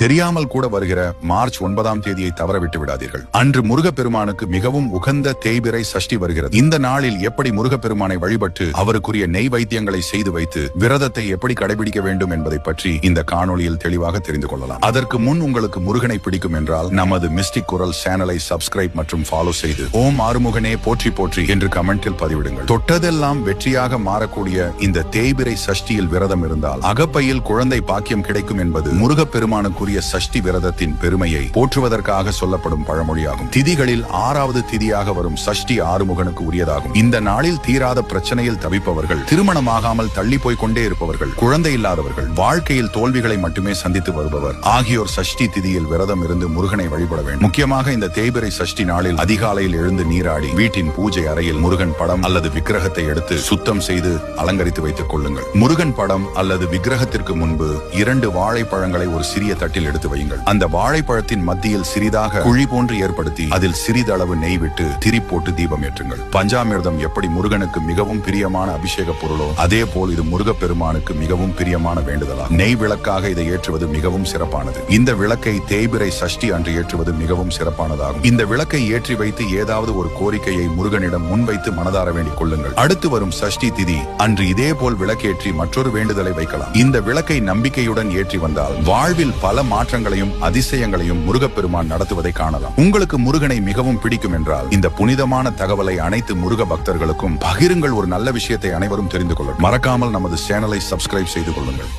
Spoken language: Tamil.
தெரியாமல் கூட வருகிற மார்ச் 9ஆம் தேதியை தவறவிட்டு விடாதீர்கள். அன்று முருகப்பெருமானுக்கு மிகவும் உகந்த தேய்பிறை சஷ்டி வருகிறது. இந்த நாளில் எப்படி முருகப்பெருமானை வழிபட்டு அவருக்குரிய நெய் வைத்தியங்களை செய்து வைத்து விரதத்தை எப்படி கடைபிடிக்க வேண்டும் என்பதை பற்றி இந்த காணொளியில் தெளிவாக தெரிந்து கொள்ளலாம். அதற்கு முன் உங்களுக்கு முருகனை பிடிக்கும் என்றால் நமது மிஸ்டிக் குரல் சேனலை சப்ஸ்கிரைப் மற்றும் ஃபாலோ செய்து ஓம் ஆறுமுகனே போற்றி போற்றி என்று கமெண்டில் பதிவிடுங்கள். தொட்டதெல்லாம் வெற்றியாக மாறக்கூடிய இந்த தேய்பிறை சஷ்டியில் விரதம் இருந்தால் அகப்பையில் குழந்தை பாக்கியம் கிடைக்கும் என்பது முருகப்பெருமானுக்குரிய சஷ்டி விரதத்தின் பெருமையை போற்றுவதற்காக சொல்லப்படும் பழமொழியாகும். திதிகளில் 6வது திதியாக வரும் சஷ்டி ஆறுமுகனுக்கு உரியதாகும். இந்த நாளில் தீராத பிரச்சனையில் தவிப்பவர்கள், திருமணமாகாமல் தள்ளி போய் கொண்டே இருப்பவர்கள், குழந்தை இல்லாதவர்கள், வாழ்க்கையில் தோல்விகளை மட்டுமே சந்தித்து வருபவர் ஆகியோர் சஷ்டி திதியில் விரதம் இருந்து முருகனை வழிபட வேண்டும். முக்கியமாக இந்த தேய்பிறை சஷ்டி நாளில் அதிகாலையில் எழுந்து நீராடி வீட்டின் பூஜை அறையில் முருகன் படம் அல்லது விக்கிரகத்தை எடுத்து சுத்தம் செய்து அலங்கரித்து வைத்துக் கொள்ளுங்கள். முருகன் படம் அல்லது விக்கிரகத்திற்கு முன்பு 2 வாழைப்பழங்களை ஒரு சிறிய தட்டில் எடுத்து வையுங்கள். அந்த வாழைப்பழத்தின் மத்தியில் சிறிதாக குழி போன்று ஏற்படுத்தி அதில் சிறிதளவு நெய் விட்டு திரி போட்டு தீபம் ஏற்றுங்கள். பஞ்சாமிர்தம் எப்படி முருகனுக்கு மிகவும் பிரியமான அபிஷேக பொருளோ அதே போல் இது முருகப்பெருமானுக்கு மிகவும் பிரியமான வேண்டுதலாகும். நெய் விளக்காக இதை ஏற்றுவது மிகவும் சிறப்பானது. இந்த விளக்கை தேய்பிறை சஷ்டி அன்று ஏற்றுவது மிகவும் சிறப்பானதாகும். இந்த விளக்கை ஏற்றி வைத்து ஏதாவது ஒரு கோரிக்கையை முருகனிடம் முன்வைத்து மனதார வேண்டிக் கொள்ளுங்கள். அடுத்து வரும் சஷ்டி திதி அன்று இதே போல் விளக்கேற்றி மற்றொரு வேண்டுதலை வைக்கலாம். இந்த விளக்கை நம்பிக்கையுடன் ஏற்றி வந்தால் வாழ்வில் பல மாற்றங்களையும் அதிசயங்களையும் முருகப்பெருமான் நடத்துவதை காணலாம். உங்களுக்கு முருகனை மிகவும் பிடிக்கும் என்றால் இந்த புனிதமான தகவலை அனைத்து முருக பக்தர்களுக்கும் பகிருங்கள். ஒரு நல்ல விஷயத்தை அனைவரும் தெரிந்து கொள்ளுங்கள். மறக்காமல் நமது சேனலை சப்ஸ்கிரைப் செய்து கொள்ளுங்கள்.